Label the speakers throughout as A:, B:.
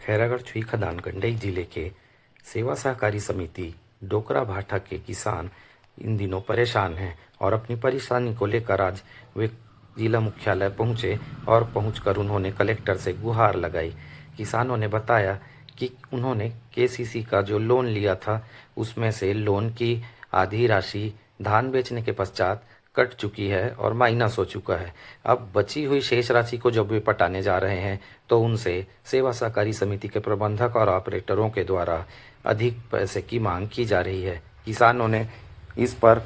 A: खैरागढ़ छुई खदान गंडई जिले के सेवा सहकारी समिति डोकरा भाटा के किसान इन दिनों परेशान हैं और अपनी परेशानी को लेकर आज वे जिला मुख्यालय पहुंचे और पहुंचकर उन्होंने कलेक्टर से गुहार लगाई। किसानों ने बताया कि उन्होंने केसीसी का जो लोन लिया था उसमें से लोन की आधी राशि धान बेचने के पश्चात कट चुकी है और माइनस हो चुका है। अब बची हुई शेष राशि को जब वे पटाने जा रहे हैं तो उनसे सेवा सहकारी समिति के प्रबंधक और ऑपरेटरों के द्वारा अधिक पैसे की मांग की जा रही है। किसानों ने इस पर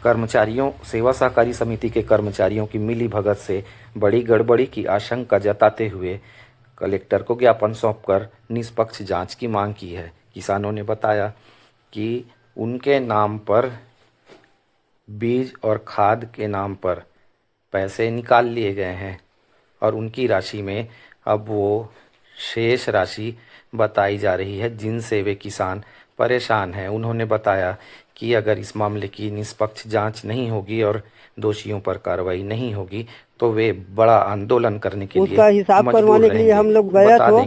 A: कर्मचारियों सेवा सहकारी समिति के कर्मचारियों की मिलीभगत से बड़ी गड़बड़ी की आशंका जताते हुए कलेक्टर को ज्ञापन सौंपकर निष्पक्ष जांच की मांग की है। किसानों ने बताया कि उनके नाम पर बीज और खाद के नाम पर पैसे निकाल लिए गए हैं और उनकी राशि में अब वो शेष राशि बताई जा रही है जिनसे वे किसान परेशान हैं। उन्होंने बताया कि अगर इस मामले की निष्पक्ष जांच नहीं होगी और दोषियों पर कार्रवाई नहीं होगी तो वे बड़ा आंदोलन करने के लिए
B: उसका हिसाब करवाने के लिए हम लोग गए तो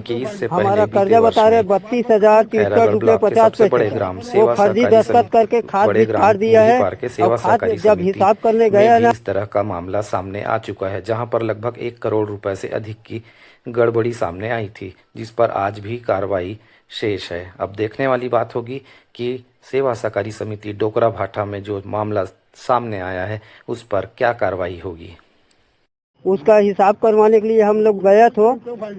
B: हमारा कर्जा बता रहे 32,063 रुपये 50 पैसे। वो फर्जी दस्तखत करके खाद भी काट दिया है और खाद जब हिसाब करने गया ना
A: इस तरह का मामला सामने आ चुका है जहां पर लगभग 1 करोड़ रुपए से अधिक की गड़बड़ी सामने आई थी जिस पर आज भी कार्रवाई शेष है। अब देखने वाली बात होगी कि सेवा सहकारी समिति डोकरा भाटा में जो मामला सामने आया है उस पर क्या कार्रवाई होगी।
B: उसका हिसाब करवाने के लिए हम लोग गए तो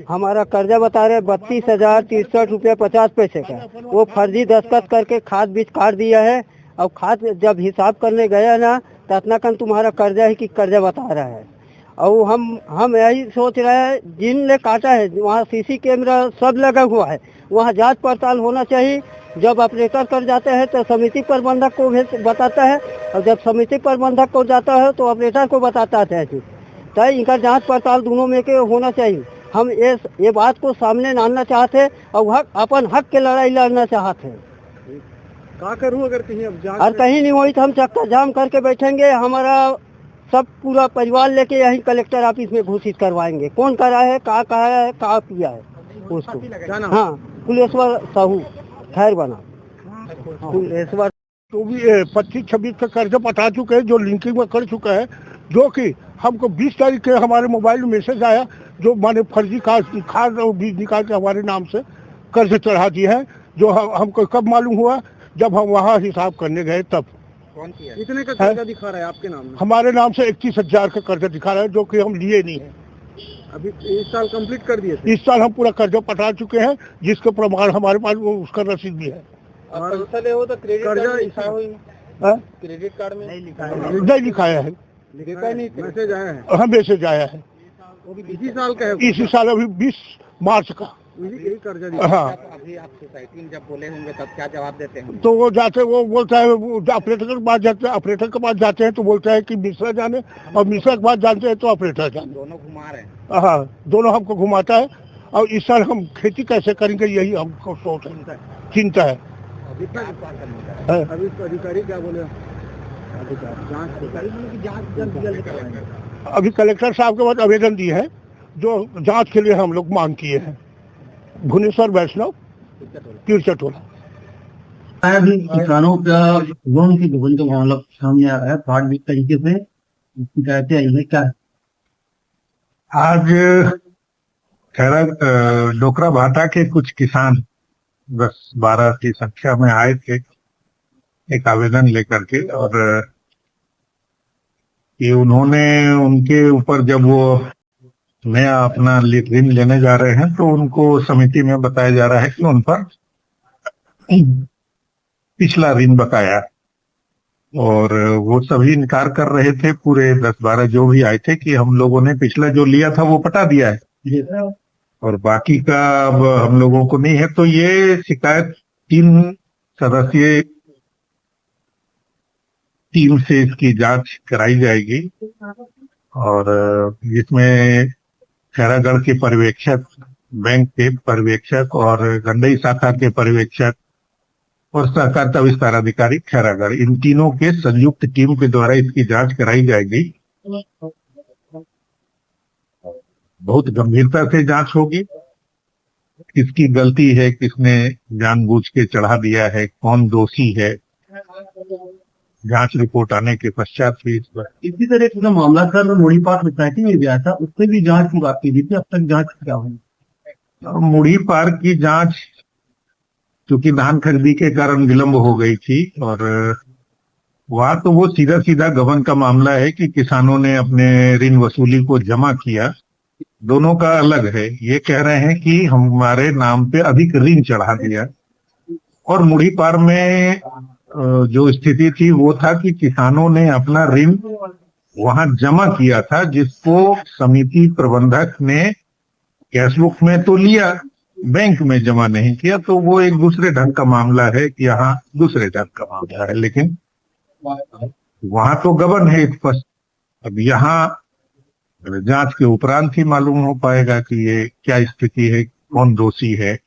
B: हमारा कर्जा बता रहे 32,063 रुपये 50 पैसे का। वो फर्जी दस्तखत करके खाद बीज काट दिया है और खाद जब हिसाब करने गया ना तो इतना कन तुम्हारा कर्जा है कि कर्जा बता रहा है। और हम यही सोच रहे हैं जिनने काटा है वहाँ सीसी कैमरा सब लगा हुआ है, वहाँ जांच पड़ताल होना चाहिए। जब ऑपरेटर कर जाते हैं तो समिति प्रबंधक को भी बताता है और जब समिति प्रबंधक को जाता है तो ऑपरेटर को बताता है। तो इनका जांच पड़ताल दोनों में के होना चाहिए। हम ये बात को सामने लाना चाहते हैं और अपन हक के लड़ाई लड़ना चाहते हैं।
C: क्या करूँ अगर कहीं अब
B: और कहीं नहीं हुई तो हम चक्का जाम करके बैठेंगे। हमारा सब पूरा परिवार लेके यही कलेक्टर ऑफिस में घोषित करवाएंगे कौन करा है, कहाँ कहा है, कहाँ किया है उसको। हाँ, कुलेश्वर साहू खैर बना कुलेश्वर
C: तो भी 25-26 का कर्जा पटा चुके हैं जो लिंकिंग में कर चुका है, जो कि हमको 20 तारीख के हमारे मोबाइल में मैसेज आया जो माने फर्जी खाद और बीज निकाल के हमारे नाम से कर्ज चढ़ा दिए हैं। जो हमको कब मालूम हुआ जब हम वहाँ हिसाब करने गए तब।
D: कौन किया? कितने का कर्जा दिखा रहा है आपके नाम में?
C: हमारे नाम से 31,000 का कर्जा दिखा रहा है जो कि हम लिए नहीं है।
D: अभी इस साल कंप्लीट कर दिए थे?
C: इस साल हम पूरा कर्जा पटा चुके हैं जिसके प्रमाण हमारे पास उसका रसीद भी है।
D: और पैसा ले हो तो क्रेडिट कार्ड लिखा हुई? क्रेडिट कार्ड में
C: नहीं लिखाया है।
D: मैसेज आया है?
C: हाँ, मैसेज आया है।
D: वो भी इसी साल का है?
C: इसी साल अभी 20 मार्च का।
D: कर्जा।
C: हाँ,
D: अभी आप सोसाइटी में जब बोले होंगे तब क्या जवाब देते हैं?
C: तो वो बोलता है ऑपरेटर के पास जाते हैं, ऑपरेटर के पास जाते हैं तो बोलता है कि मिश्रा जाने और मिश्रा के पास जानते हैं तो ऑपरेटर जाने।
D: दोनों घुमा रहे हैं?
C: हाँ, दोनों हमको घुमाता है। और इस साल हम खेती कैसे करेंगे यही हमको सोच है, चिंता है।
D: अभी अधिकारी क्या बोले?
C: अभी कलेक्टर साहब के पास आवेदन दिए है जो जांच के लिए हम लोग मांग किए हैं। भुवनेश्वर वैष्णव तीरचटोला।
E: अभी किसानों का लोन की दुबन का मामला सामने आ रहा है फ्रॉड तरीके से, शिकायतें आई है। क्या
F: आज खैर डोकरा भाटा के कुछ किसान 10-12 की संख्या में आए थे एक आवेदन लेकर के, और ये उन्होंने उनके ऊपर जब वो नया अपना ऋण लेने जा रहे हैं तो उनको समिति में बताया जा रहा है कि उन पर पिछला ऋण बकाया, और वो सभी इनकार कर रहे थे पूरे 10-12 जो भी आए थे कि हम लोगों ने पिछला जो लिया था वो पटा दिया है और बाकी का अब हम लोगों को नहीं है। तो ये शिकायत 3 सदस्यीय टीम से इसकी जांच कराई जाएगी और जिसमें खैरागढ़ के पर्यवेक्षक, बैंक के पर्यवेक्षक और गंडई शाखा के पर्यवेक्षक और सहकारिता विस्तार अधिकारी खैरागढ़, इन तीनों के संयुक्त टीम के द्वारा इसकी जांच कराई जाएगी। बहुत गंभीरता से जांच होगी किसकी गलती है, किसने जानबूझ के चढ़ा दिया है, कौन दोषी है, जांच रिपोर्ट आने के पश्चात भी इस पर
E: इसी तरह का मामला सर मुड़ी पार सोसाइटी में भी आया था, उससे भी जांच की बात की थी कि अब तक जांच क्या हुई?
F: मुड़ी पार की जांच क्योंकि धान खरीदी के कारण विलंब हो गई थी, और वहां तो वो सीधा सीधा गबन का मामला है कि किसानों ने अपने ऋण वसूली को जमा किया, दोनों का अलग है। ये कह रहे हैं कि हमारे नाम पे अधिक ऋण चढ़ा दिया, और मुड़ी पार में जो स्थिति थी वो था कि किसानों ने अपना ऋण वहां जमा किया था, जिसको समिति प्रबंधक ने कैशबुक में तो लिया, बैंक में जमा नहीं किया। तो वो एक दूसरे ढंग का मामला है कि यहाँ दूसरे ढंग का मामला है, लेकिन वहां तो गबन है स्पष्ट। अब यहाँ जांच के उपरांत ही मालूम हो पाएगा कि ये क्या स्थिति है, कौन दोषी है।